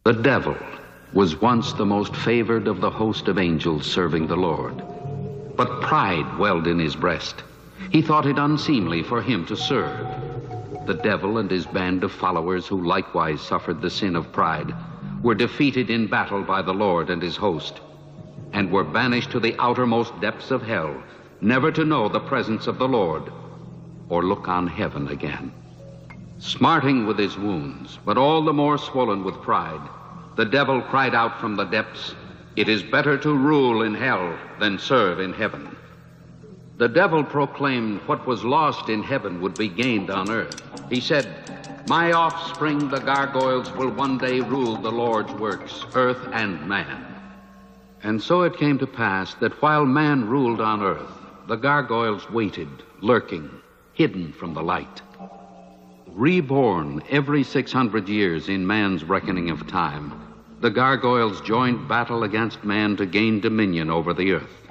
The devil was once the most favored of the host of angels serving the Lord. But pride welled in his breast. He thought it unseemly for him to serve. The devil and his band of followers, who likewise suffered the sin of pride, were defeated in battle by the Lord and his host, and were banished to the outermost depths of hell, never to know the presence of the Lord or look on heaven again. Smarting with his wounds, but all the more swollen with pride, the devil cried out from the depths, "It is better to rule in hell than serve in heaven." The devil proclaimed what was lost in heaven would be gained on earth. He said, "My offspring, the gargoyles, will one day rule the Lord's works, earth and man." And so it came to pass that while man ruled on earth, the gargoyles waited, lurking, hidden from the light. Reborn every 600 years in man's reckoning of time, the gargoyles joined battle against man to gain dominion over the earth.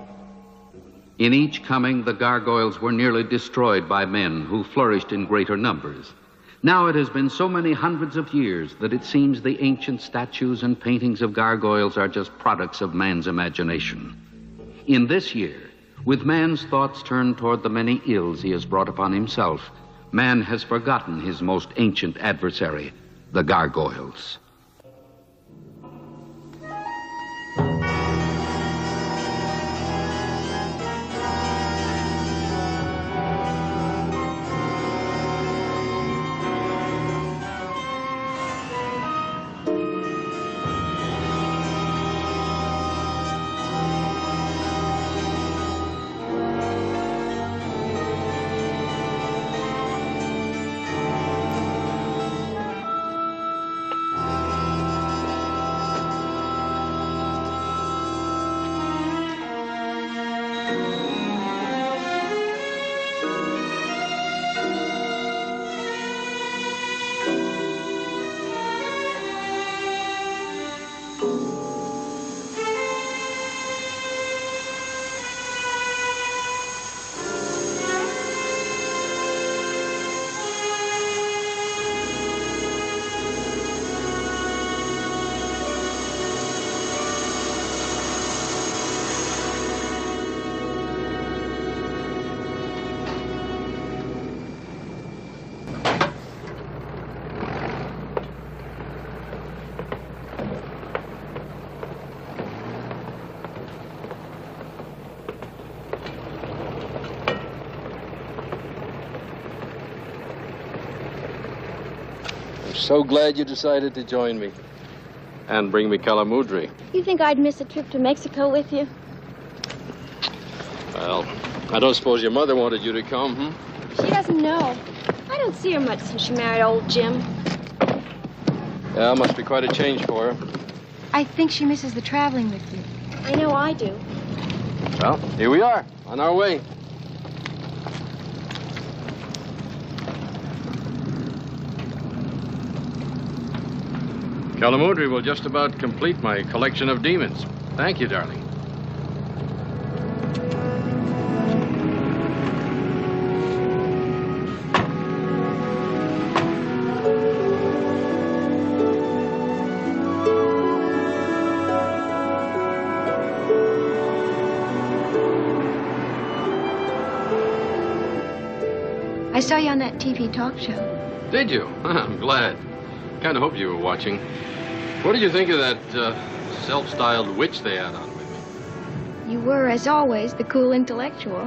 In each coming, the gargoyles were nearly destroyed by men who flourished in greater numbers. Now it has been so many hundreds of years that it seems the ancient statues and paintings of gargoyles are just products of man's imagination. In this year, with man's thoughts turned toward the many ills he has brought upon himself, man has forgotten his most ancient adversary, the gargoyles. So glad you decided to join me and bring me calamudri. You think I'd miss a trip to Mexico with you? Well, I don't suppose your mother wanted you to come, She doesn't know. I don't see her much since she married old Jim. Yeah, it must be quite a change for her. I think she misses the traveling with you. I know I do. Well, here we are, on our way. Calamudri will just about complete my collection of demons. Thank you, darling. I saw you on that TV talk show. Did you? I'm glad. Kind of hoped you were watching. What did you think of that self-styled witch they had on with me? You were, as always, the cool intellectual.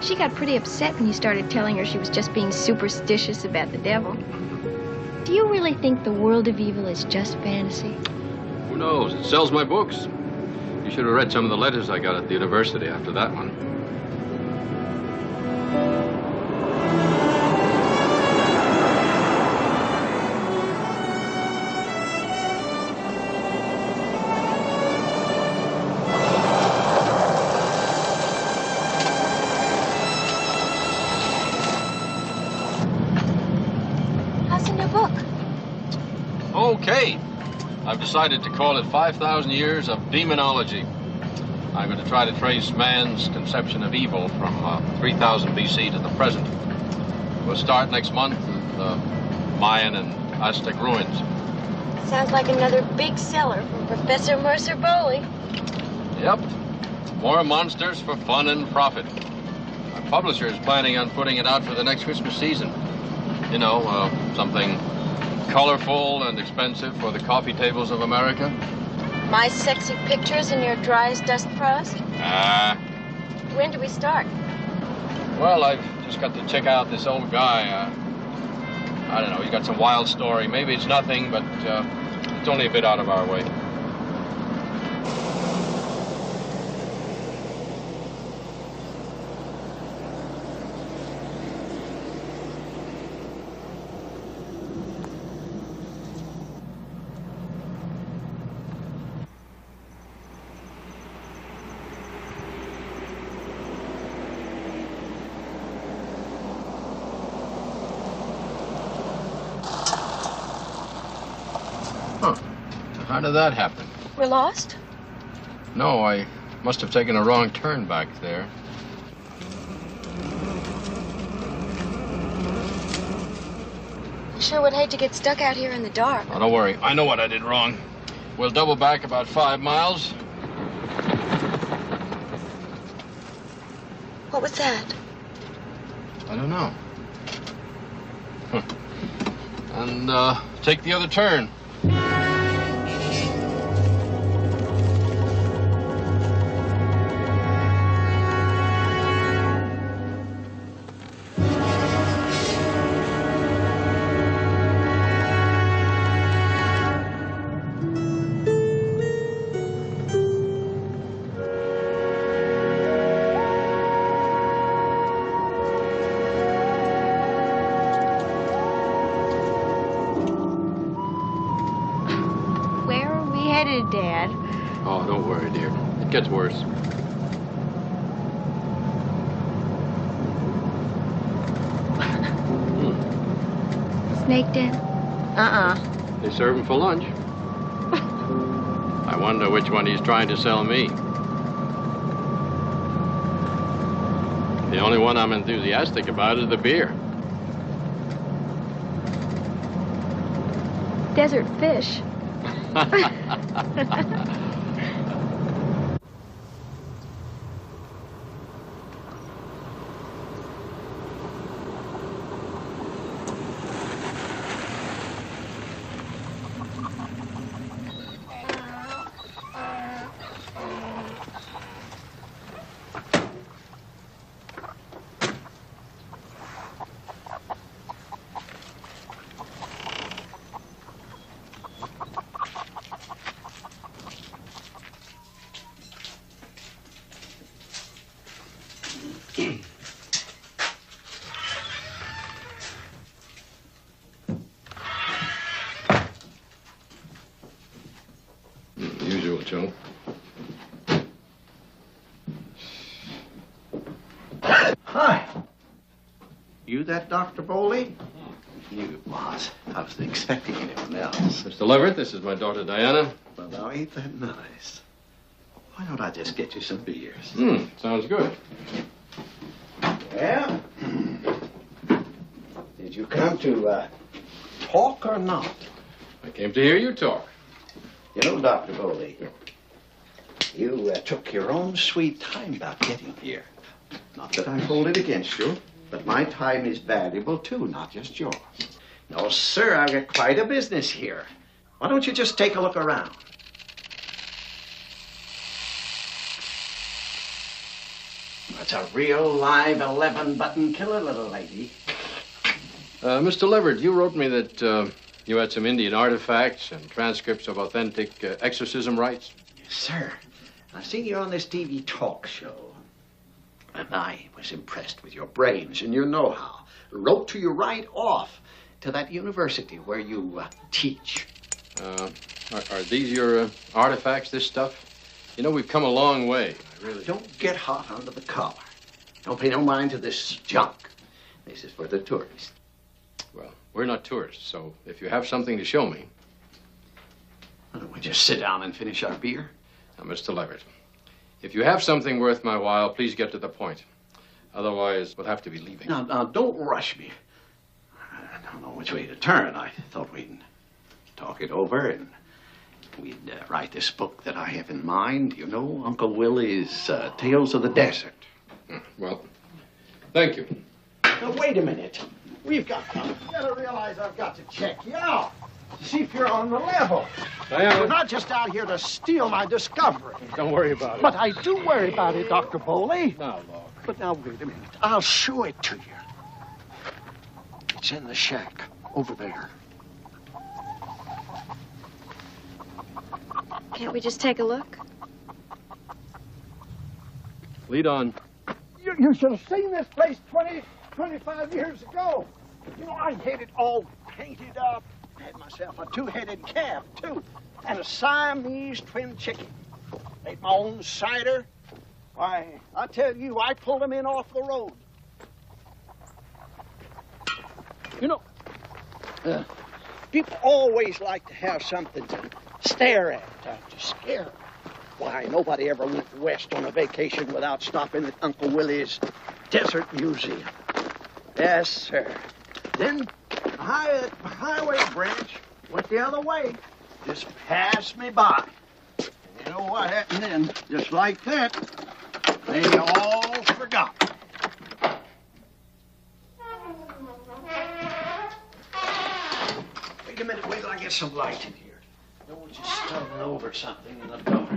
She got pretty upset when you started telling her she was just being superstitious about the devil. Do you really think the world of evil is just fantasy? Who knows? It sells my books. You should have read some of the letters I got at the university after that one. Okay. I've decided to call it 5,000 Years of Demonology. I'm going to try to trace man's conception of evil from 3000 BC to the present. We'll start next month with the Mayan and Aztec ruins. Sounds like another big seller from Professor Mercer Bowley. Yep. More monsters for fun and profit. Our publisher is planning on putting it out for the next Christmas season. You know, something colorful and expensive for the coffee tables of America. My sexy pictures in your dry as dust prose? When do we start? Well, I've just got to check out this old guy. I don't know, he's got some wild story. Maybe it's nothing, but it's only a bit out of our way. How did that happen? We're lost? No, I must have taken a wrong turn back there. I sure would hate to get stuck out here in the dark. Oh, don't worry. I know what I did wrong. We'll double back about 5 miles. What was that? I don't know. And take the other turn. Dad. Oh, don't worry, dear. It gets worse. Snake, Dad? They serve him for lunch. I wonder which one he's trying to sell me. The only one I'm enthusiastic about is the beer. Desert fish. Usual, Joe. Hi. You that Dr. Bowley? You was. I was expecting anyone else. Mr. Leverett, this is my daughter, Diana. Well, now, ain't that nice? Why don't I just get you some beers? Sounds good. Well, did you come to talk or not? I came to hear you talk. You know, Dr. Bowley, you took your own sweet time about getting here. Not that I hold it against you, but my time is valuable, too, not just yours. No, sir, I've got quite a business here. Why don't you just take a look around? That's a real live 11-button killer, little lady. Mr. Leverett, you wrote me that you had some Indian artifacts and transcripts of authentic exorcism rites. Yes, sir. I seen you on this TV talk show. And I was impressed with your brains and your know-how. Wrote to you right off to that university where you teach. Are these your artifacts, this stuff? You know, we've come a long way. I really... Don't get hot under the collar. Don't pay no mind to this junk. This is for the tourists. Well, we're not tourists, so if you have something to show me... Why don't we just sit down and finish our beer? Now, Mr. Leverett, if you have something worth my while, please get to the point. Otherwise, we'll have to be leaving. Now, don't rush me. I don't know which way to turn. I thought we'd talk it over, and we'd write this book that I have in mind. You know, Uncle Willie's Tales of the Desert. Well, thank you. Now, wait a minute. You gotta realize I've got to check you out. See if you're on the level. You're not just out here to steal my discovery. Don't worry about it. But I do worry about it, Dr. Bowley. Now, Lord. But now, wait a minute. I'll show it to you. It's in the shack over there. Can't we just take a look? Lead on. You should have seen this place 25 years ago. You know, I had it all painted up. Had myself a two-headed calf, too, and a Siamese twin chicken. Made my own cider. Why, I tell you, I pulled them in off the road. You know, people always like to have something to stare at, to scare them. Why, nobody ever went west on a vacation without stopping at Uncle Willie's Desert Museum. Yes, sir. Then the highway branch went the other way. Just passed me by. And you know what happened then? Just like that, they all forgot. Wait a minute, wait till I get some light in here. Don't want you stumbling over something in the dark.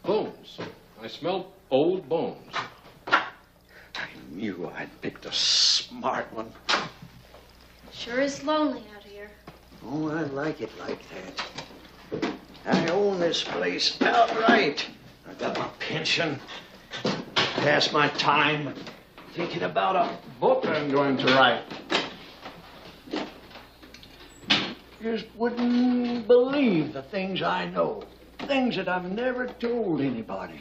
Bones. I smell old bones. I knew I'd picked a smart one. Sure is lonely out here. Oh, I like it like that. I own this place outright. I got my pension. Pass my time thinking about a book I'm going to write. You just wouldn't believe the things I know. Things that I've never told anybody.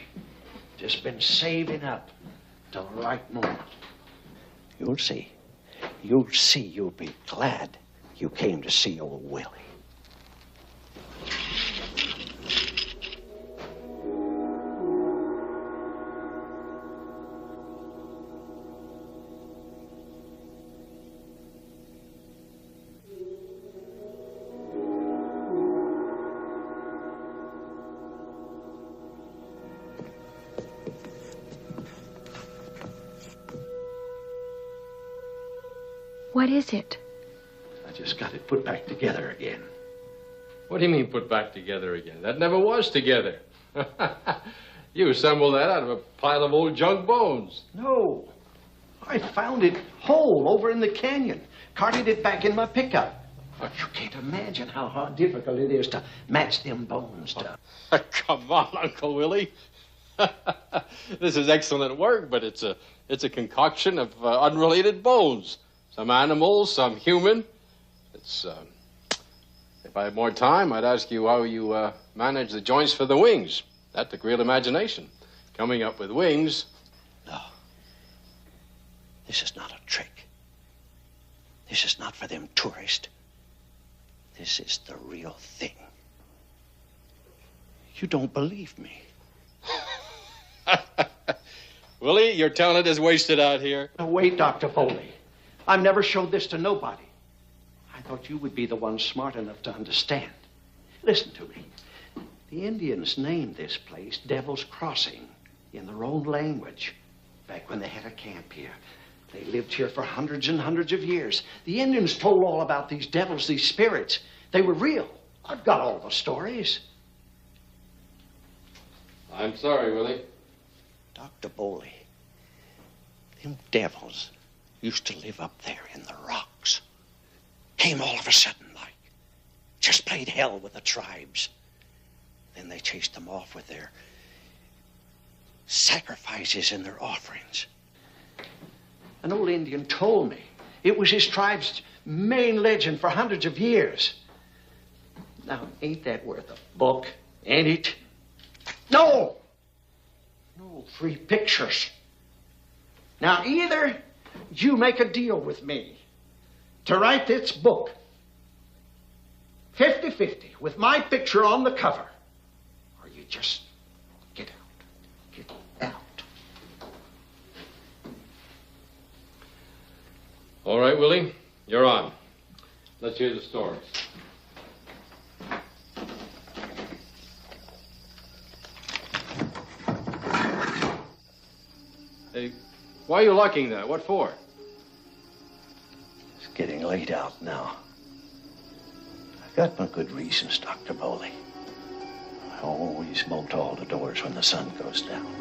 Just been saving up till the right moment. You'll see. You'll see. You'll be glad you came to see old Willie. What is it? I just got it put back together again. What do you mean put back together again? That never was together. You assembled that out of a pile of old junk bones. No. I found it whole over in the canyon. Carted it back in my pickup. You can't imagine how difficult it is to match them bones to. Come on, Uncle Willie. This is excellent work, but it's a concoction of unrelated bones. Some animal, some human. If I had more time, I'd ask you how you manage the joints for the wings. That took real imagination. Coming up with wings. No. This is not a trick. This is not for them tourists. This is the real thing. You don't believe me. Willie, your talent is wasted out here. Now, wait, Dr. Foley. I've never showed this to nobody. I thought you would be the one smart enough to understand. Listen to me. The Indians named this place Devil's Crossing in their own language back when they had a camp here. They lived here for hundreds and hundreds of years. The Indians told all about these devils, these spirits. They were real. I've got all the stories. I'm sorry, Willie. Dr. Bowley, them devils used to live up there in the rocks. Came all of a sudden, like. Just played hell with the tribes. Then they chased them off with their sacrifices and their offerings. An old Indian told me it was his tribe's main legend for hundreds of years. Now, ain't that worth a book, ain't it? No! No free pictures. Now, either you make a deal with me to write this book 50-50 with my picture on the cover, or you just get out. Get out. All right, Willie, you're on. Let's hear the story. Hey, why are you locking that? What for? It's getting late out now. I've got my good reasons, Dr. Bowley. I always bolt all the doors when the sun goes down.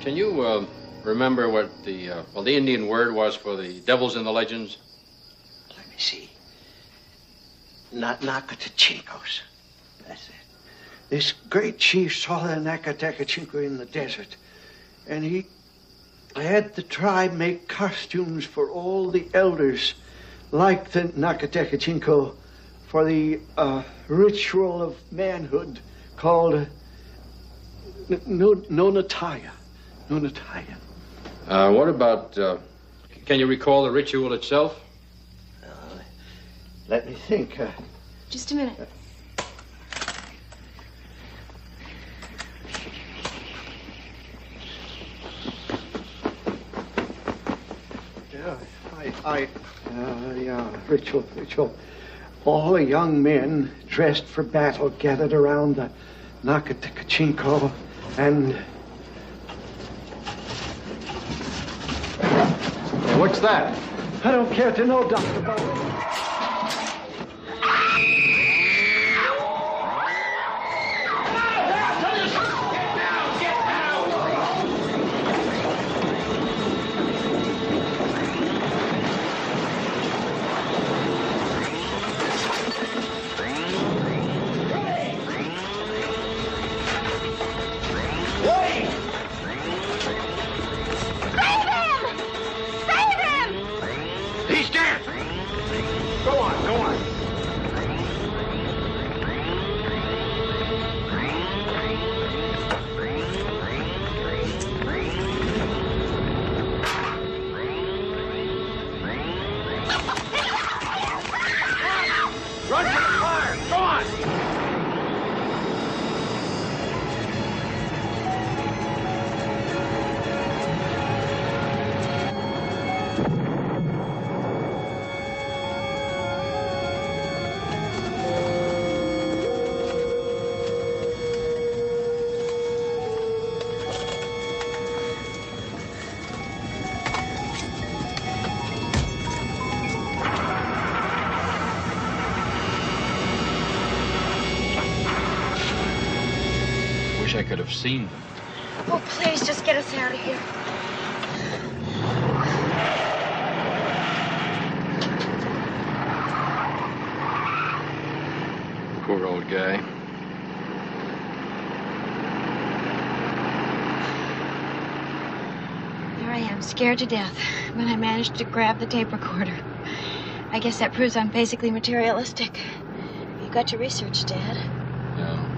Can you remember what the Indian word was for the devils in the legends? Let me see. Nakatachinkos. That's it. This great chief saw the Nakatakachinko in the desert, and he had the tribe make costumes for all the elders, like the Nakatakachinko, for the ritual of manhood called Nonataya. Nonataya. What about, can you recall the ritual itself? Let me think. Just a minute. Ritual. All the young men dressed for battle gathered around the Nakatakachinko and... What's that? I don't care to know, Dr. Bowley. I could have seen them. Oh, please, just get us out of here. Poor old guy. Here I am, scared to death, but I managed to grab the tape recorder. I guess that proves I'm basically materialistic. You got your research, Dad. Yeah.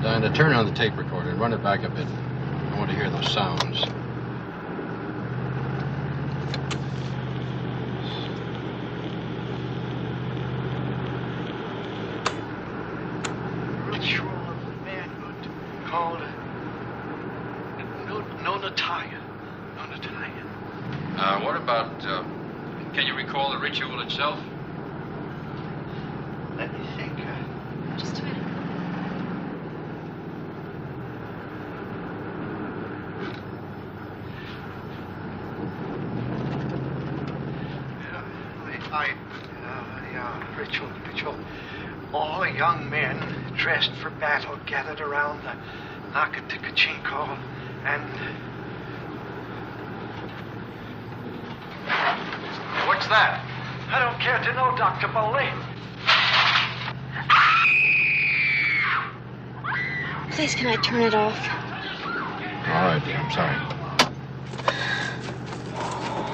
Diana, turn on the tape recorder and run it back a bit. I want to hear those sounds. Ritual of manhood called Nonataya. Nonataya. What about, can you recall the ritual itself? Let me think. Just a minute. Ritual. All the young men dressed for battle gathered around the Nakatakachinko and... What's that? I don't care to know, Dr. Bowley. Please, can I turn it off? All right, dear, I'm sorry.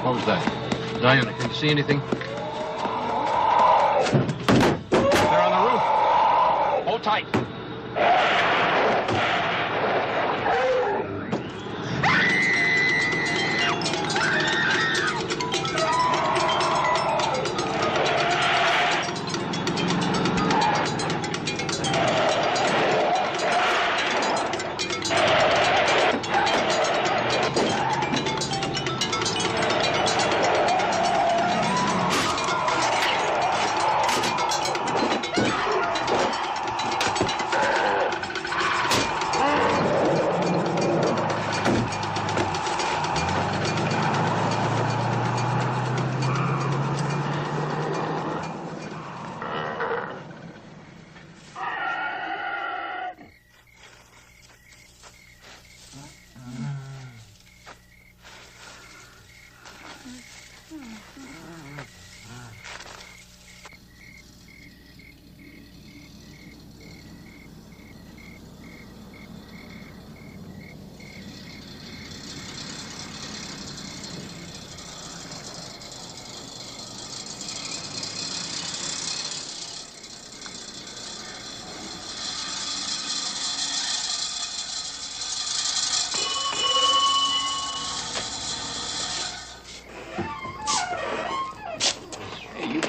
What was that? Diana, can you see anything? They're on the roof. Hold tight.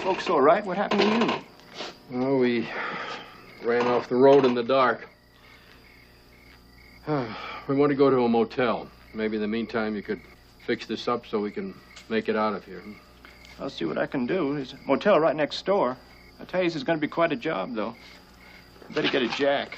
Folks all right? What happened to you? Well, we ran off the road in the dark. We want to go to a motel. Maybe in the meantime you could fix this up so we can make it out of here. I'll see what I can do. There's a motel right next door. I tell you, this is going to be quite a job, though. I better get a jack.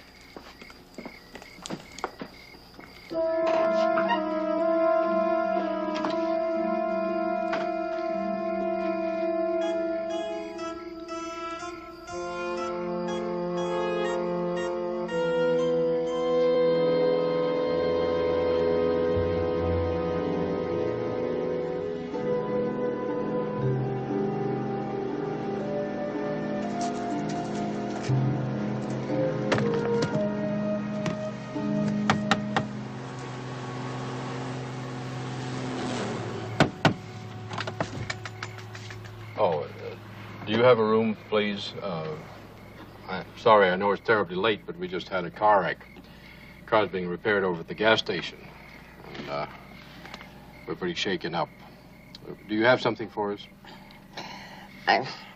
Do you have a room, please? I'm sorry, I know it's terribly late, but we just had a car wreck. The car's being repaired over at the gas station. And we're pretty shaken up. Do you have something for us?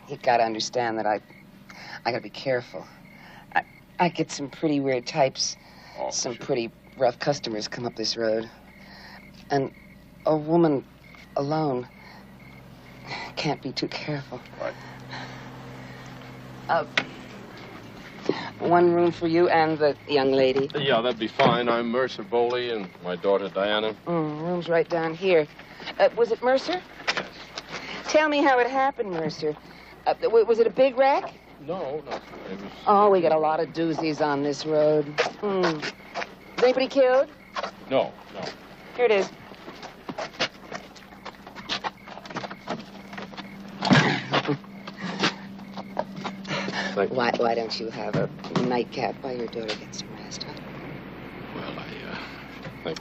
You gotta understand that I gotta be careful. I get some pretty weird types. Oh, some sure. pretty rough customers come up this road. And a woman alone can't be too careful. Right. One room for you and the young lady. Yeah, that'd be fine. I'm Mercer Bowley and my daughter Diana. Room's right down here. Was it Mercer? Yes. Tell me how it happened, Mercer. Was it a big wreck? No. It was... Oh, we got a lot of doozies on this road. Is anybody killed? No. Here it is. Why don't you have a nightcap while your daughter gets some rest, huh? Well, think...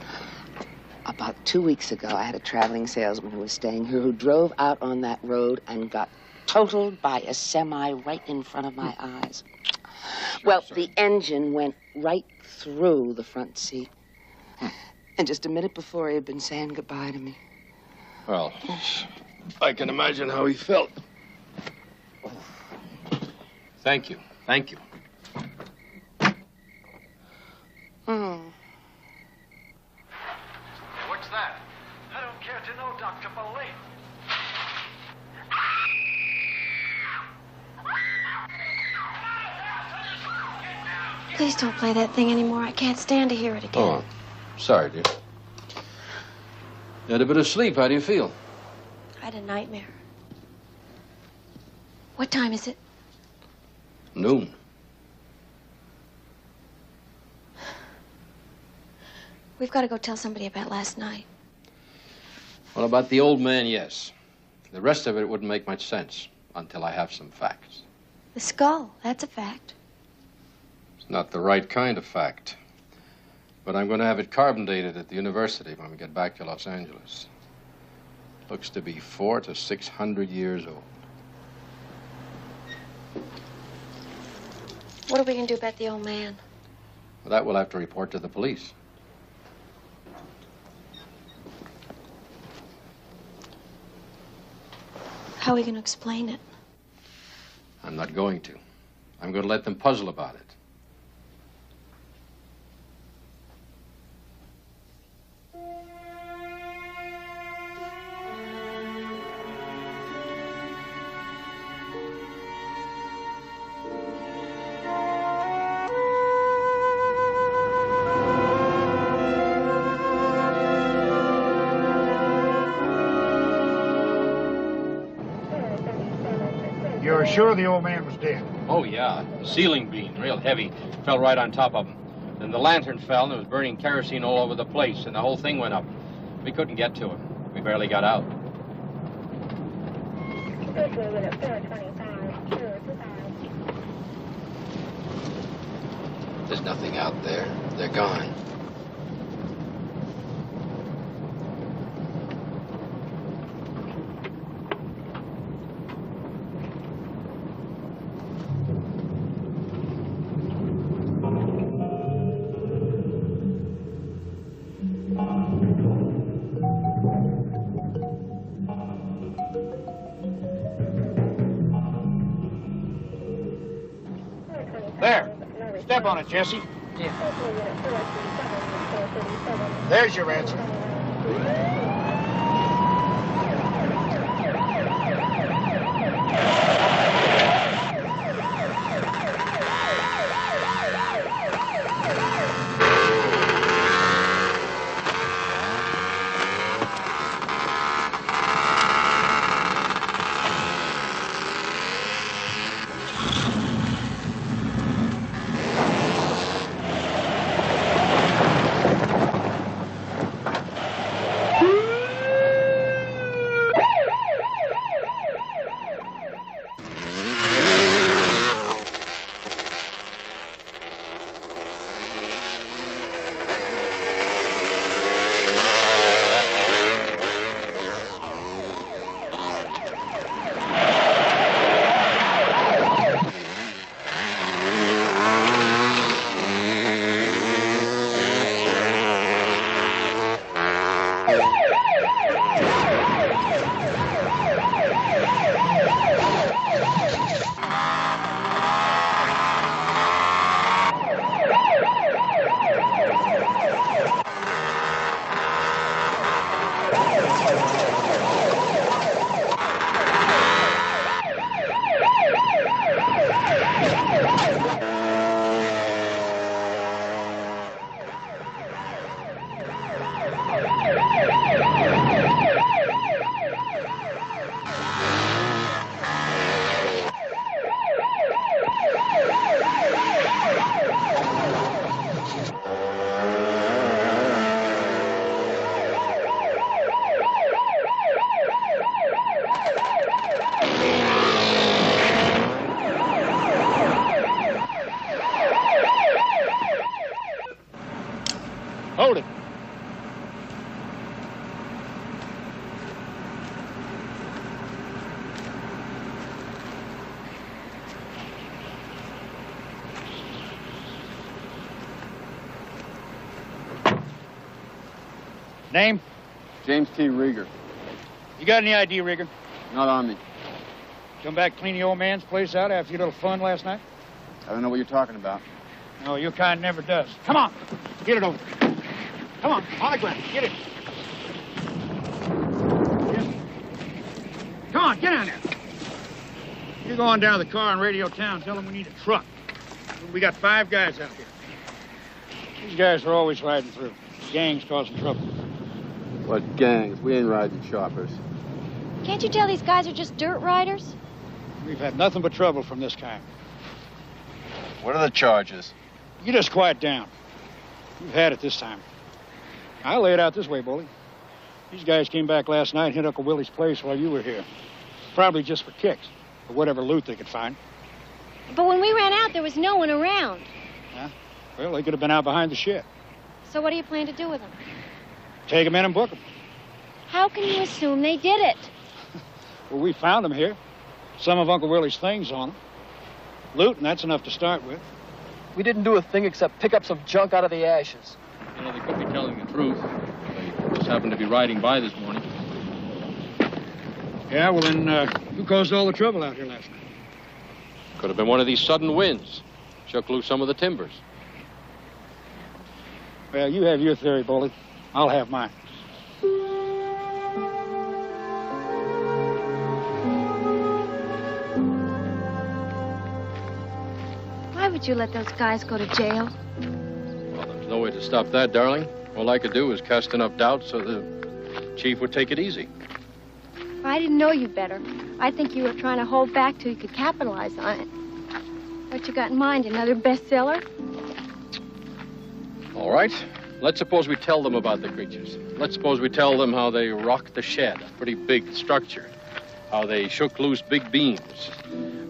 About 2 weeks ago, I had a traveling salesman who was staying here who drove out on that road and got totaled by a semi right in front of my eyes. Well, the engine went right through the front seat. And just a minute before, he had been saying goodbye to me. Well, I can imagine how he felt. Thank you. What's that? I don't care to know, Dr. Bowley. Please don't play that thing anymore. I can't stand to hear it again. Oh, sorry, dear. You had a bit of sleep. How do you feel? I had a nightmare. What time is it? Noon. We've got to go tell somebody about last night. Well, about the old man, yes. The rest of it wouldn't make much sense until I have some facts. The skull, that's a fact. It's not the right kind of fact. But I'm going to have it carbon dated at the university when we get back to Los Angeles. Looks to be 400 to 600 years old. What are we going to do about the old man? Well, that we'll have to report to the police. How are we going to explain it? I'm not going to. I'm going to let them puzzle about it. You're sure the old man was dead? Oh, yeah. The ceiling beam, real heavy, fell right on top of him. Then the lantern fell and it was burning kerosene all over the place, and the whole thing went up. We couldn't get to him. We barely got out. There's nothing out there. They're gone. There. Step on it, Jesse. Yeah. There's your answer. Hold it. Name? James T. Rieger. You got any ID, Rieger? Not on me. Come back clean the old man's place out after your little fun last night? I don't know what you're talking about. No, your kind never does. Come on. Get it over. Come on the ground. Get it. Come on, get on there. You go on down to the car and radio town. Tell them we need a truck. We got 5 guys out here. These guys are always riding through. Gangs causing trouble. What gangs? We ain't riding choppers. Can't you tell these guys are just dirt riders? We've had nothing but trouble from this kind. What are the charges? You just quiet down. You've had it this time. I'll lay it out this way, Bully. These guys came back last night and hit Uncle Willie's place while you were here. Probably just for kicks, or whatever loot they could find. But when we ran out, there was no one around. Yeah? Well, they could have been out behind the shed. So what do you plan to do with them? Take them in and book them. How can you assume they did it? Well, we found them here. Some of Uncle Willie's things on them. Loot, and that's enough to start with. We didn't do a thing except pick up some junk out of the ashes. You know, they could be telling the truth. They just happened to be riding by this morning. Yeah, well then, who caused all the trouble out here last night? Could have been one of these sudden winds. Shook loose some of the timbers. Well, you have your theory, Bully. I'll have mine. Why would you let those guys go to jail? Well, there's no way to stop that, darling. All I could do was cast enough doubt so the chief would take it easy. If I didn't know you better, I'd think you were trying to hold back till you could capitalize on it. What you got in mind, another bestseller? All right. Let's suppose we tell them about the creatures. Let's suppose we tell them how they rocked the shed, a pretty big structure. How they shook loose big beams.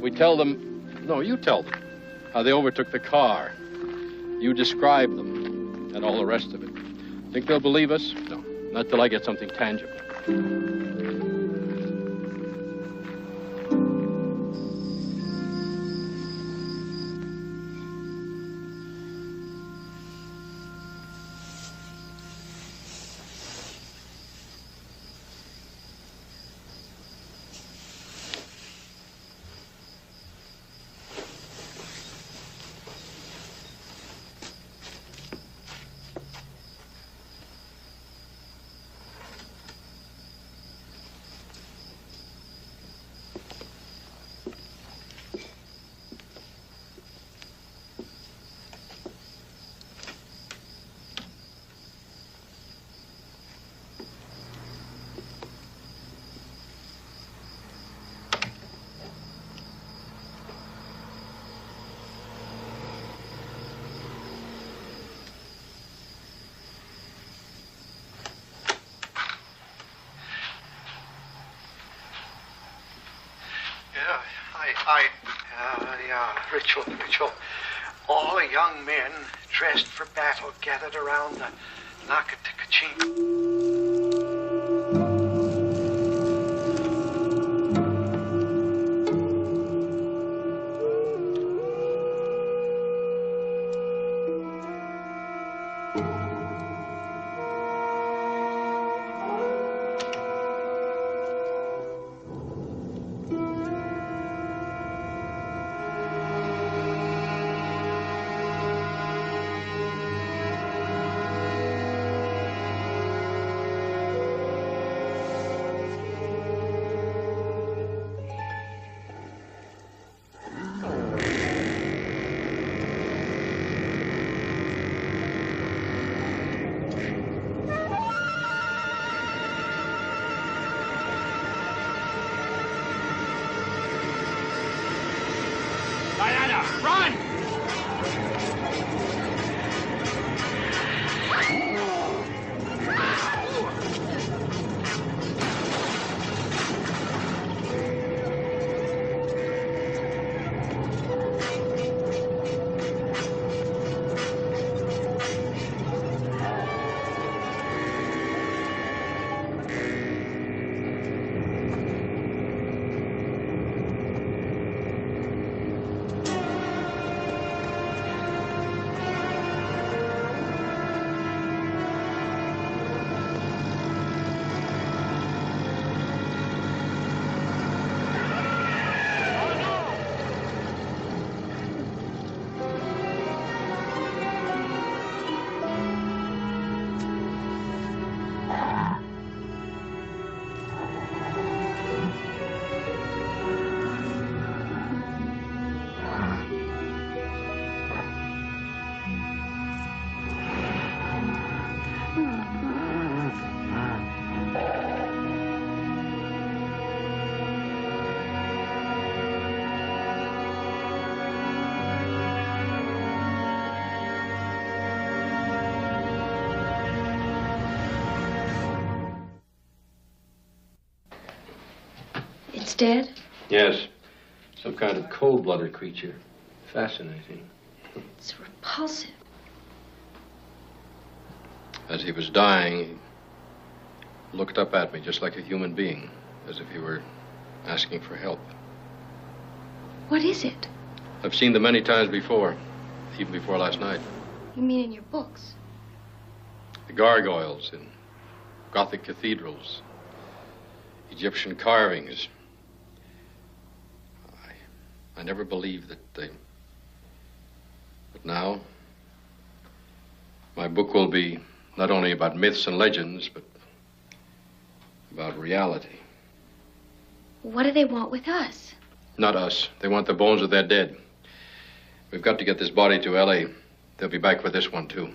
We tell them... No, you tell them. How they overtook the car. You describe them, and all the rest of it. Think they'll believe us? No, not till I get something tangible. Yeah, ritual. All the young men dressed for battle gathered around the Nakatikachi. Dead? Yes. Some kind of cold-blooded creature. Fascinating. It's repulsive. As he was dying, he looked up at me just like a human being, as if he were asking for help. What is it? I've seen them many times before, even before last night. You mean in your books? The gargoyles in Gothic cathedrals, Egyptian carvings. I never believed that they... But now, my book will be not only about myths and legends, but about reality. What do they want with us? Not us. They want the bones of their dead. We've got to get this body to L.A. They'll be back for this one, too.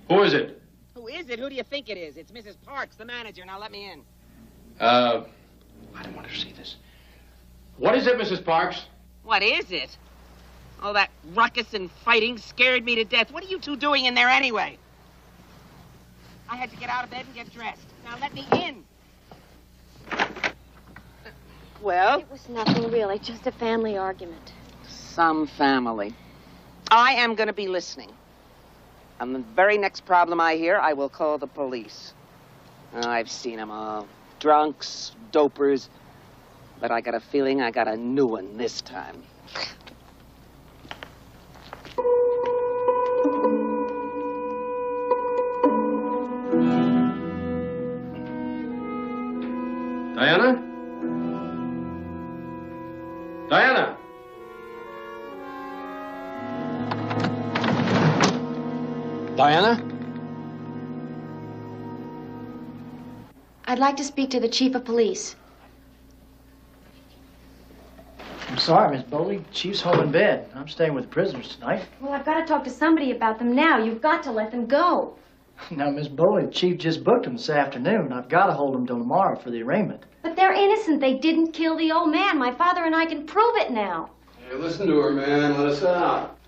Who is it? Who is it? Who do you think it is? It's Mrs. Parks, the manager. Now let me in. I don't want to see this. What is it, Mrs. Parks? What is it? Oh, that ruckus and fighting scared me to death. What are you two doing in there anyway? I had to get out of bed and get dressed. Now let me in. Well? It was nothing, really. Just a family argument. Some family. I am going to be listening. And the very next problem I hear, I will call the police. I've seen them all. Drunks, dopers. But I got a feeling I got a new one this time. Diana? Diana? Diana? I'd like to speak to the chief of police. I'm sorry, Miss Bowley. Chief's home in bed. I'm staying with the prisoners tonight. Well, I've got to talk to somebody about them now. You've got to let them go. Now, Miss Bowley, the Chief just booked them this afternoon. I've got to hold them till tomorrow for the arraignment. But they're innocent. They didn't kill the old man. My father and I can prove it now. Hey, listen to her, man. Let us out.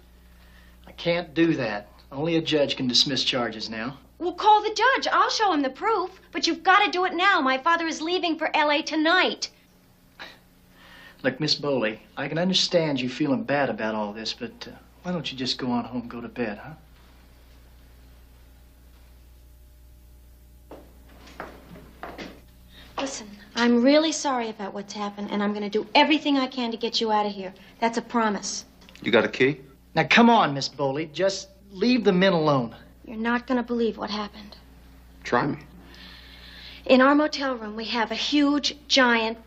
I can't do that. Only a judge can dismiss charges now. Well, call the judge. I'll show him the proof. But you've got to do it now. My father is leaving for L.A. tonight. Look, Miss Bowley, I can understand you feeling bad about all this, but why don't you just go on home and go to bed, huh? Listen, I'm really sorry about what's happened, and I'm going to do everything I can to get you out of here. That's a promise. You got a key? Now, come on, Miss Bowley. Just leave the men alone. You're not going to believe what happened. Try me. In our motel room, we have a huge, giant,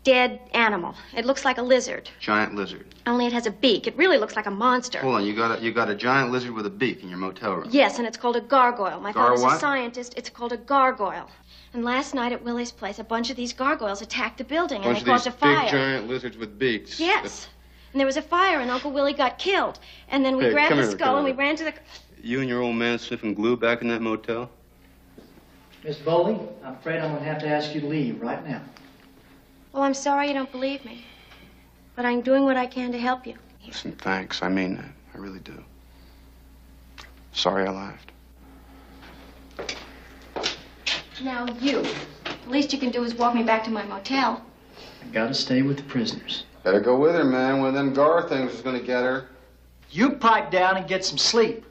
dead animal. It looks like a lizard. Giant lizard. Only it has a beak. It really looks like a monster. Hold on, you got a giant lizard with a beak in your motel room. Yes, and it's called a gargoyle. My father's what? a scientist. It's called a gargoyle. And last night at Willie's place, a bunch of these gargoyles attacked the building, and they caused a fire. Big giant lizards with beaks. Yes. And there was a fire, and Uncle Willie got killed. And then we Hey, grabbed come the here, skull, come and we here. ran to the... You and your old man sniffing glue back in that motel? Miss Bowley, I'm afraid I'm going to have to ask you to leave right now. Well, I'm sorry you don't believe me. But I'm doing what I can to help you. Listen, thanks. I mean that. I really do. Sorry I laughed. Now you. The least you can do is walk me back to my motel. I gotta stay with the prisoners. Better go with her, man. One of them Gar things is gonna get her. You pipe down and get some sleep.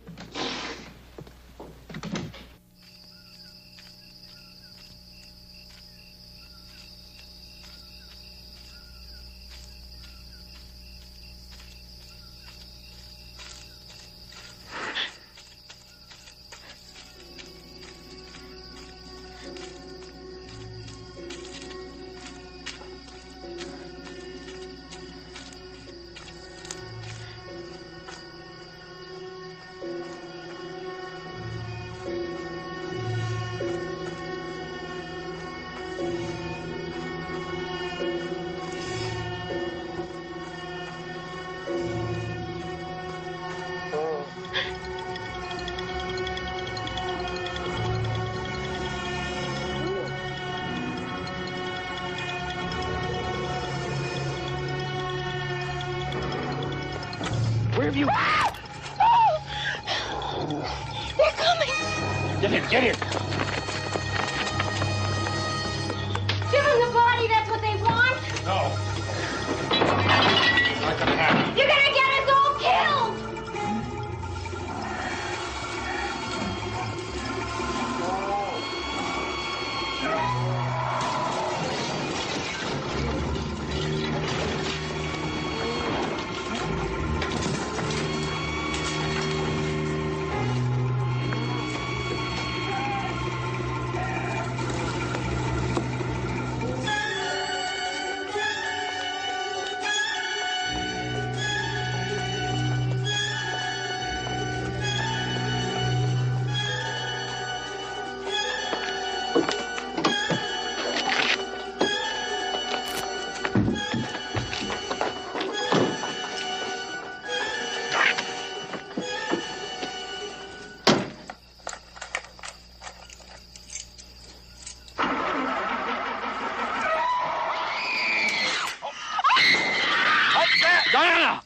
Where have you... They're coming! Get here, get here! Give them the body, that's what they want! No. Not gonna happen. You're gonna get us all killed! Diana!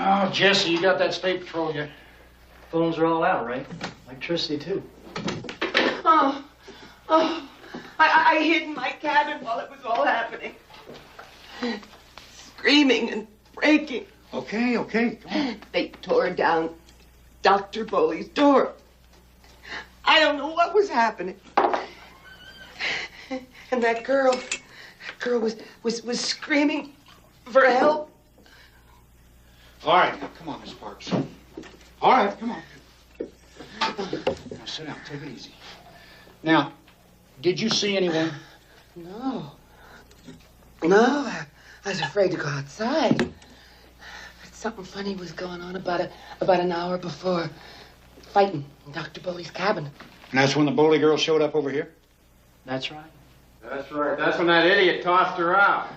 Oh, Jesse, you got that state patrol yet? Phones are all out, right? Electricity, too. I hid in my cabin while it was all happening. Screaming and breaking. Okay, come on. They tore down Dr. Bowley's door. I don't know what was happening. And that girl was screaming for help. All right, now, come on, Miss Parks. All right, come on. Now, sit down. Take it easy. Now, did you see anyone? No. No, I was afraid to go outside. But something funny was going on about an hour before. Fighting in Dr. Bowley's cabin. And that's when the Bowley girl showed up over here? That's right. That's right. That's when that idiot tossed her out.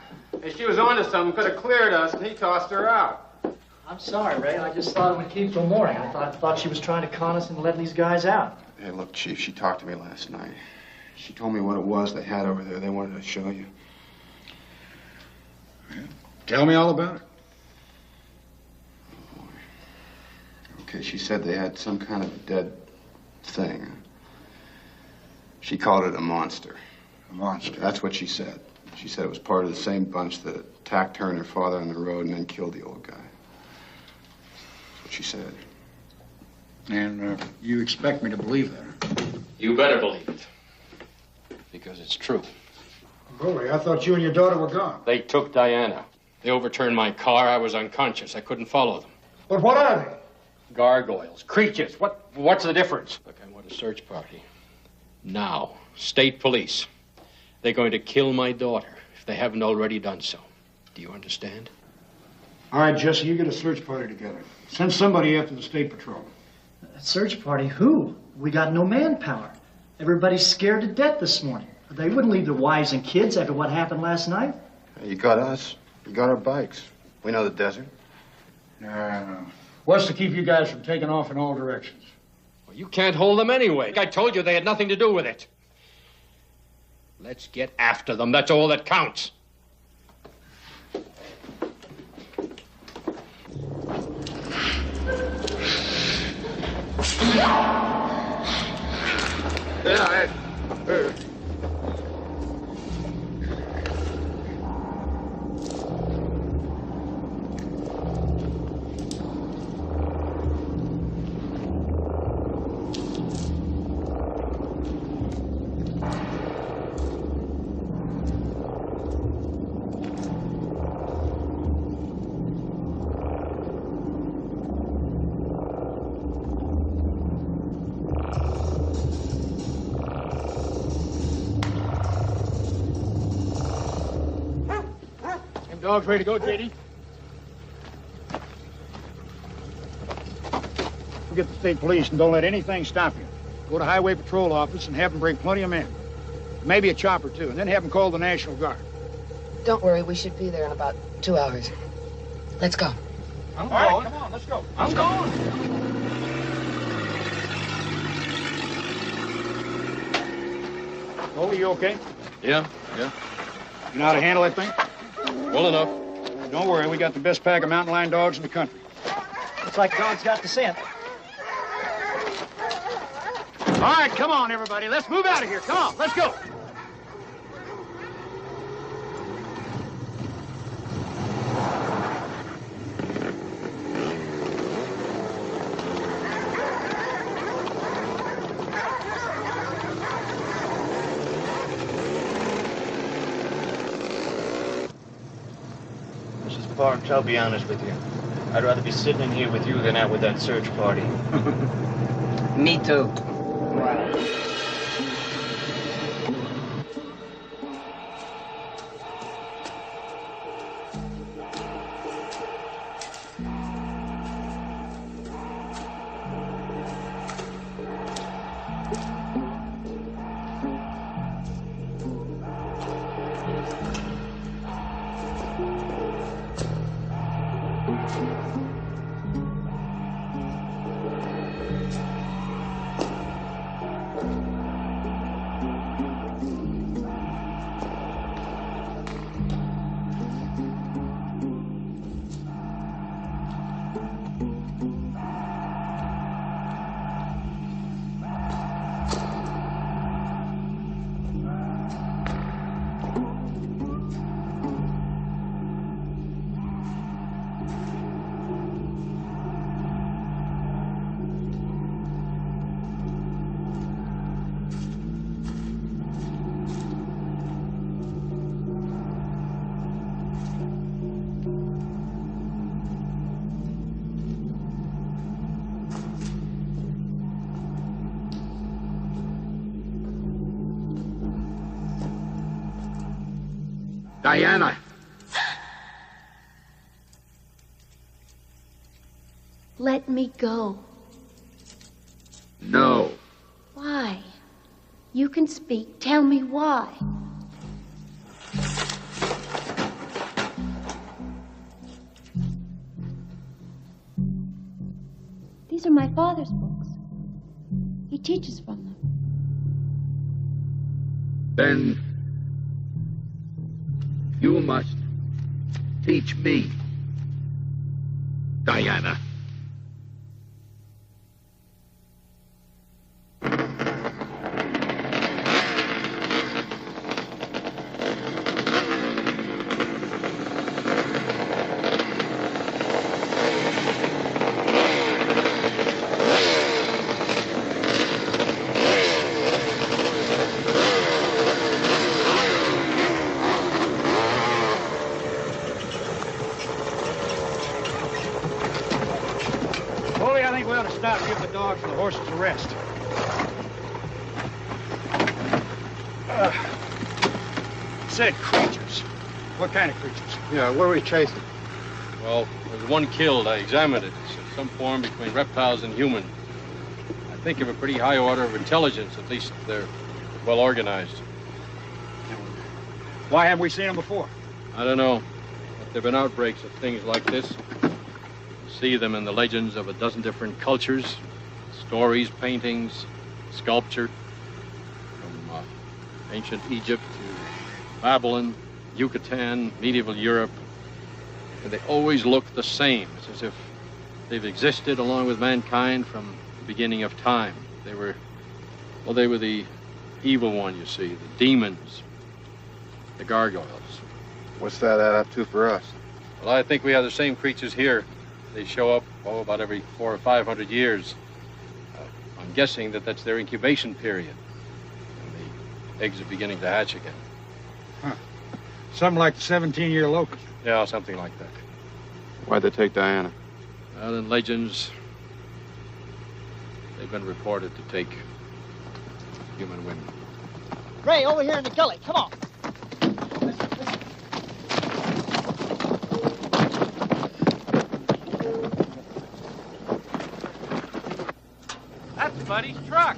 If she was onto something, could have cleared us, and he tossed her out. I'm sorry, Ray. I just thought it would keep till morning. I thought she was trying to con us into letting these guys out. Hey, look, Chief, she talked to me last night. She told me what it was they had over there. They wanted to show you. Yeah. Tell me all about it. Okay, she said they had some kind of dead thing. She called it a monster. A monster. That's what she said. She said it was part of the same bunch that attacked her and her father on the road and then killed the old guy. That's what she said. And you expect me to believe that? You better believe it. Because it's true. Bully, I thought you and your daughter were gone. They took Diana. They overturned my car. I was unconscious. I couldn't follow them. But what are they? Gargoyles. Creatures. What's the difference? Look, I want a search party. Now. State police. They're going to kill my daughter if they haven't already done so. Do you understand? All right, Jesse, you get a search party together. Send somebody after the state patrol. A search party? Who? We got no manpower. Everybody's scared to death this morning. They wouldn't leave their wives and kids after what happened last night. You got us. You got our bikes. We know the desert. No. What's to keep you guys from taking off in all directions? Well, you can't hold them anyway. I told you they had nothing to do with it. Let's get after them. That's all that counts. Dogs ready to go, J.D.? Forget the state police and don't let anything stop you. Go to Highway Patrol office and have them bring plenty of men. Maybe a chopper, too, and then have them call the National Guard. Don't worry, we should be there in about 2 hours. Let's go. All right, come on, let's go. I'm going. Goldie, you okay? Yeah. You know how to handle that thing? Well enough. Don't worry, we got the best pack of mountain lion dogs in the country. Looks like dog's got the scent. All right, come on, everybody. Let's move out of here. Come on, let's go. Barnes, I'll be honest with you. I'd rather be sitting in here with you than out with that search party. Me too. Diana! Let me go. No. Why? You can speak. Tell me why. These are my father's books. He teaches from them. Then you must teach me, Diana. stop and give the dogs and the horses a rest. Said creatures. What kind of creatures? Yeah, what are we chasing? Well, there's one killed. I examined it. It's some form between reptiles and human. I think of a pretty high order of intelligence. At least they're well organized. Why haven't we seen them before? I don't know. But there have been outbreaks of things like this. You see them in the legends of a dozen different cultures. Stories, paintings, sculpture. From ancient Egypt to Babylon, Yucatan, medieval Europe. And they always look the same. It's as if they've existed along with mankind from the beginning of time. They were the evil one, you see, the demons, the gargoyles. What's that add up to for us? Well, I think we have the same creatures here. They show up, about every 400 or 500 years. I'm guessing that that's their incubation period. And the eggs are beginning to hatch again. Huh. Something like the 17-year locust. Yeah, something like that. Why'd they take Diana? Well, in legends, they've been reported to take human women. Ray, over here in the gully. Come on. That's Buddy's truck.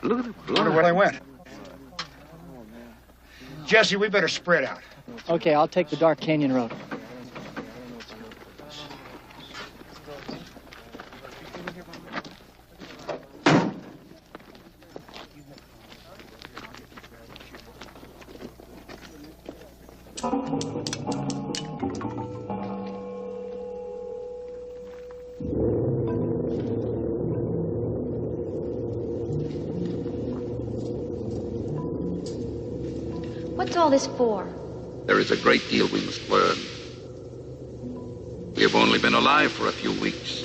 Look at the blood. Where they went. Jesse, we better spread out. Okay, I'll take the Dark Canyon Road. What's all this for? There is a great deal we must learn. We have only been alive for a few weeks.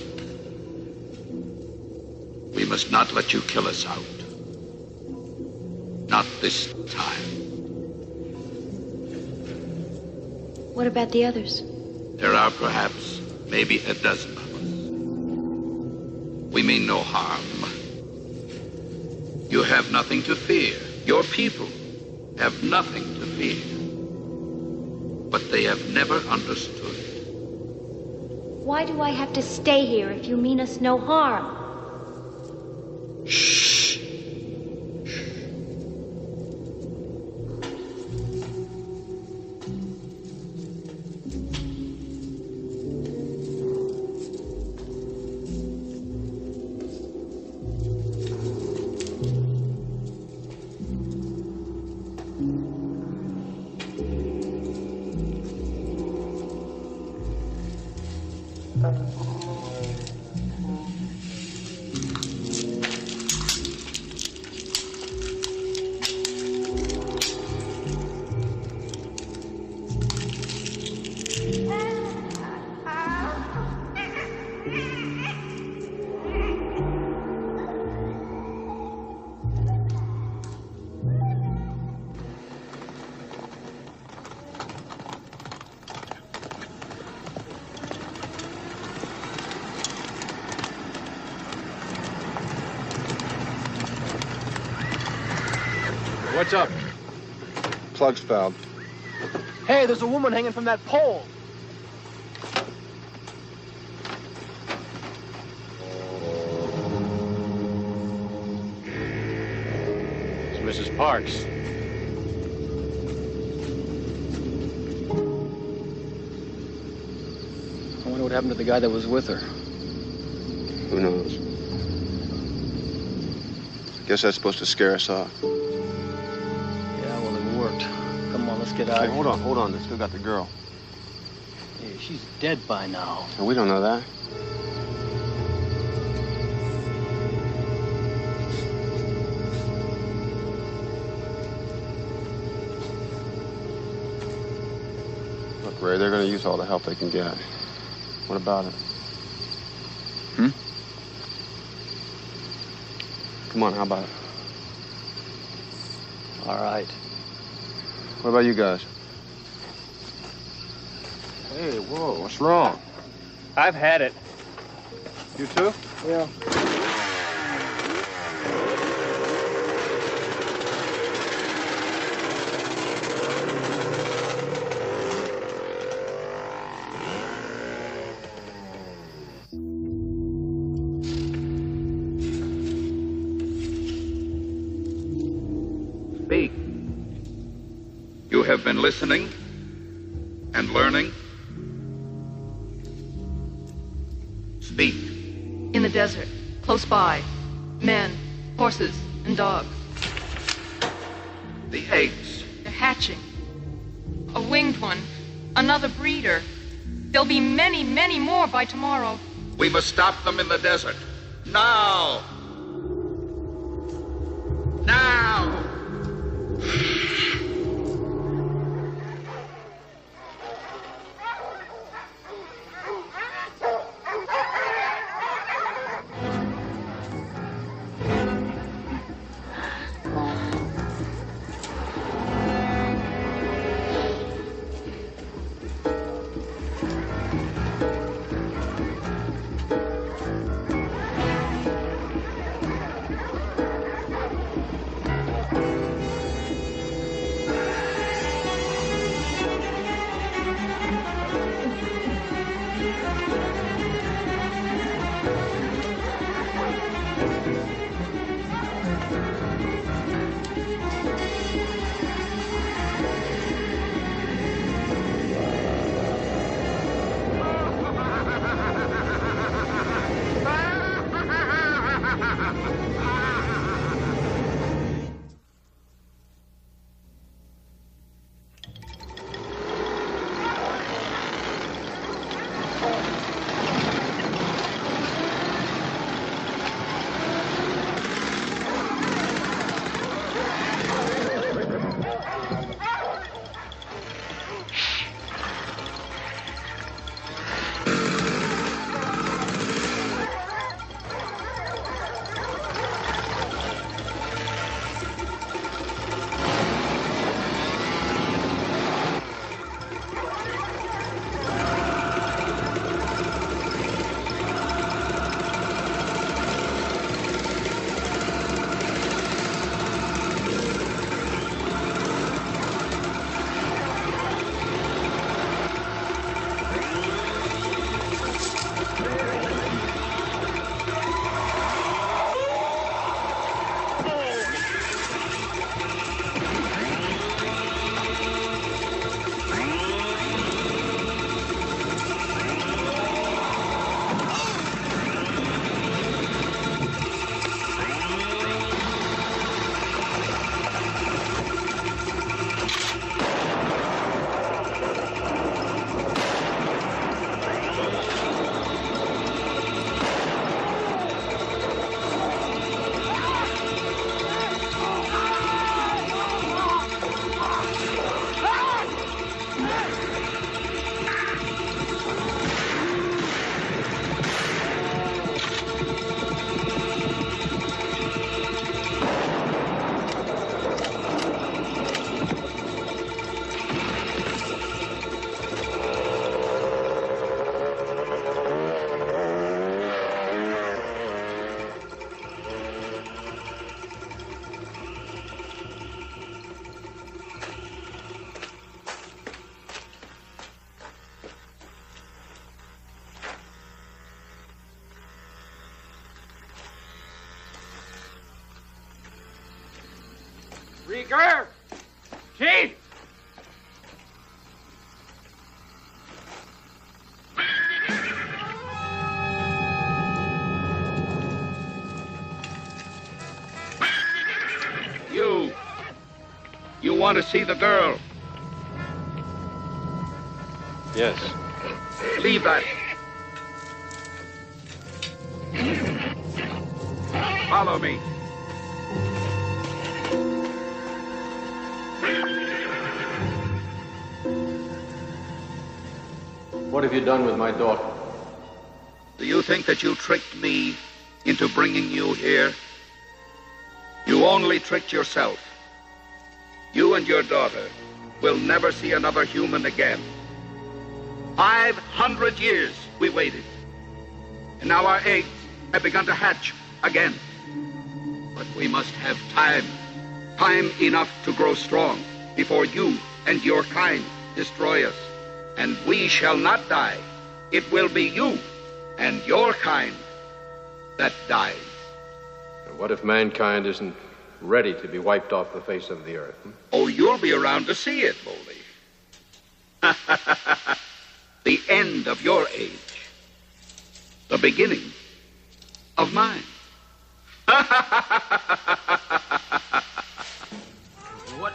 We must not let you kill us out. Not this time. What about the others? There are perhaps maybe a dozen of us. We mean no harm. You have nothing to fear. Your people have nothing to fear. But they have never understood. Why do I have to stay here if you mean us no harm? Shh. What's up? Plug's fouled. Hey, there's a woman hanging from that pole. It's Mrs. Parks. I wonder what happened to the guy that was with her. Who knows? Guess that's supposed to scare us off. Yeah, well, it worked. Come on, let's get out. Hey, hold on. They still got the girl. Hey, she's dead by now. And we don't know that. Ray, they're going to use all the help they can get. What about it? Come on, how about it? All right. What about you guys? Hey, whoa, what's wrong? I've had it. You too? Yeah. Speak. You have been listening and learning. Speak. In the desert, close by, men, horses, and dogs. The eggs. They're hatching. A winged one, another breeder. There'll be many, many more by tomorrow. We must stop them in the desert. Now! Now! Rieger! Chief! You want to see the girl? Yes. Leave that. Follow me. What have you done with my daughter? Do you think that you tricked me into bringing you here? You only tricked yourself. You and your daughter will never see another human again. 500 years we waited. And now our eggs have begun to hatch again. But we must have time. Time enough to grow strong before you and your kind destroy us. And we shall not die. It will be you and your kind that dies. And what if mankind isn't ready to be wiped off the face of the earth? Oh, you'll be around to see it, Boldy. The end of your age. The beginning of mine. What?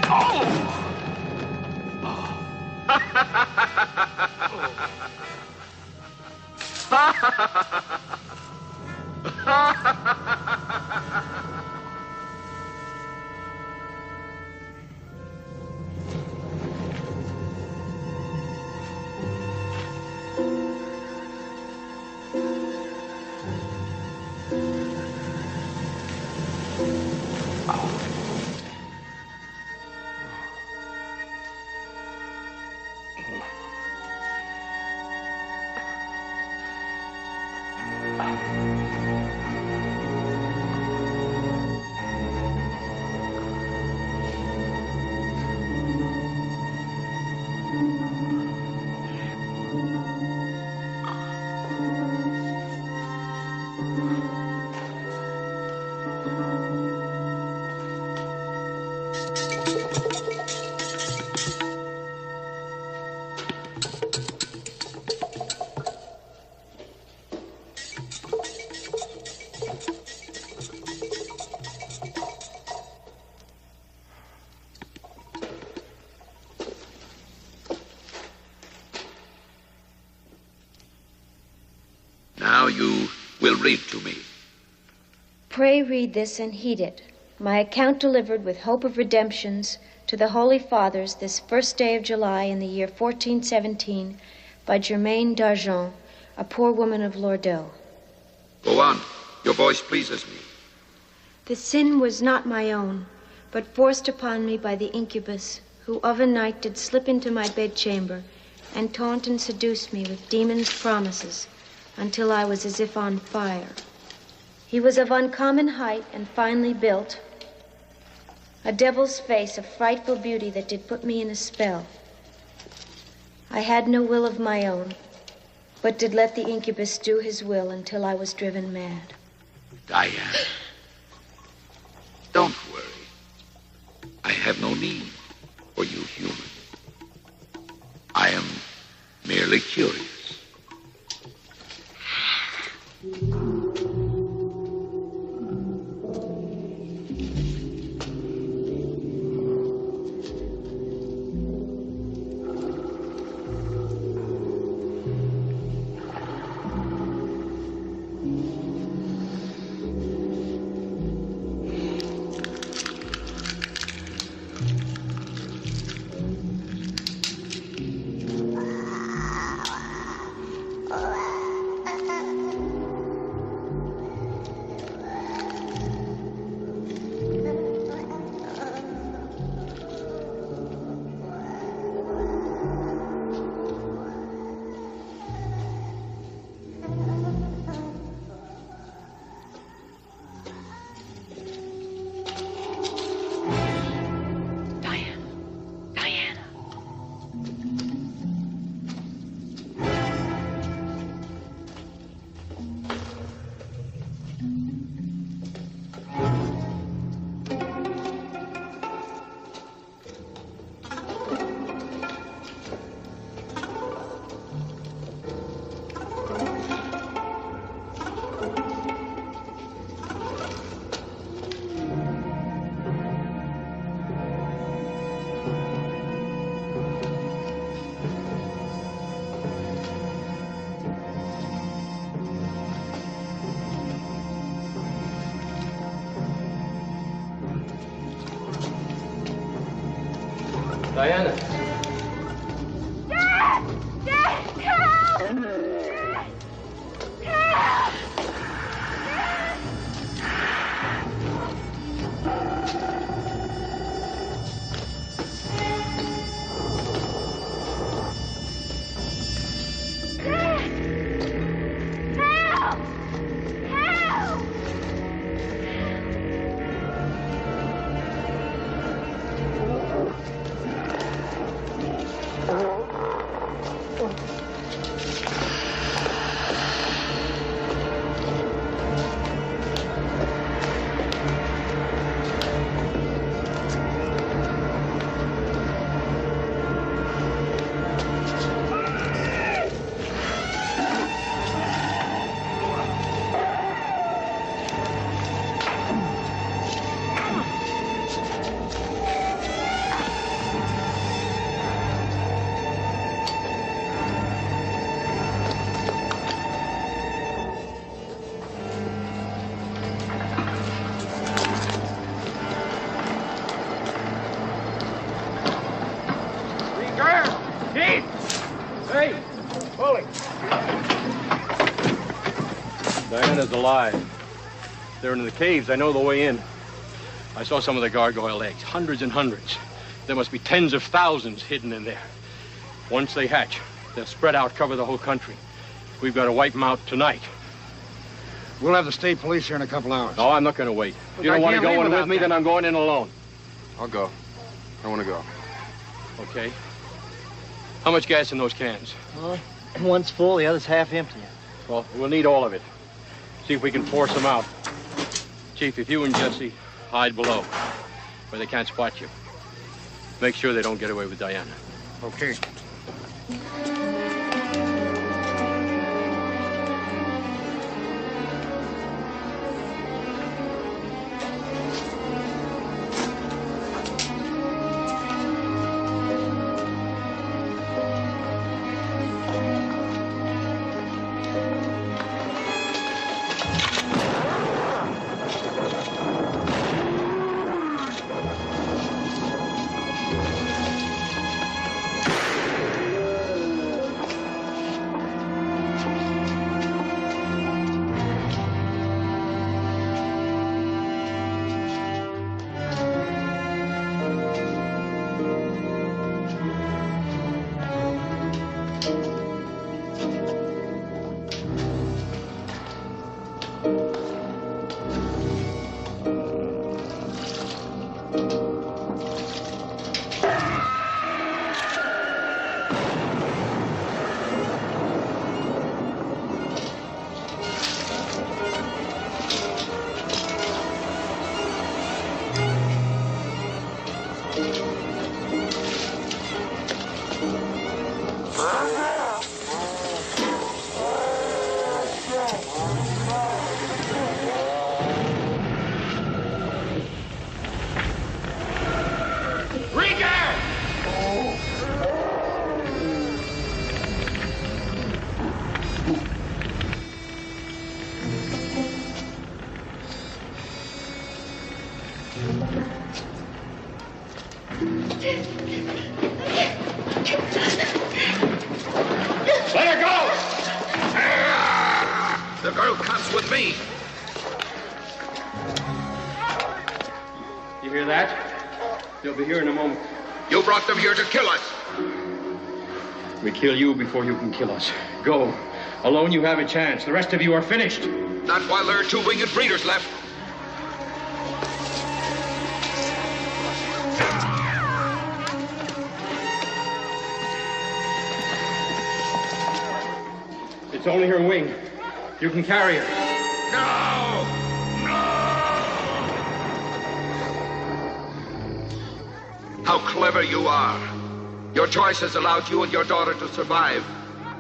Oh! Now you will read to me. Pray read this and heed it. My account delivered with hope of redemptions to the Holy Fathers this first day of July in the year 1417 by Germaine d'Argent, a poor woman of Lourdes. Go on. Your voice pleases me. The sin was not my own, but forced upon me by the incubus, who of a night did slip into my bedchamber and taunt and seduce me with demons' promises, until I was as if on fire. He was of uncommon height and finely built, a devil's face of frightful beauty that did put me in a spell. I had no will of my own, but did let the incubus do his will until I was driven mad. Diane, don't worry. I have no need for you human. I am merely curious. Diana. Dad! Dad! Diana's alive. They're in the caves. I know the way in. I saw some of the gargoyle eggs, hundreds and hundreds. There must be tens of thousands hidden in there. Once they hatch, they'll spread out, cover the whole country. We've got to wipe them out tonight. We'll have the state police here in a couple hours. No, I'm not going to wait. If you don't want to go in with me, then I'm going in alone. I'll go. I want to go. Okay. How much gas in those cans? Well, one's full, the other's half empty. Well, we'll need all of it. See if we can force them out. Chief, if you and Jesse hide below, where they can't spot you, make sure they don't get away with Diana. Okay. Let her go! The girl comes with me. You hear that? They'll be here in a moment. You brought them here to kill us. We kill you before you can kill us. Go. Alone you have a chance. The rest of you are finished. Not while there are 2 winged breeders left. It's only her wing. You can carry her. No! How clever you are. Your choice has allowed you and your daughter to survive.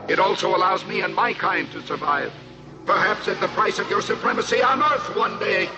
It also allows me and my kind to survive. Perhaps at the price of your supremacy on Earth one day.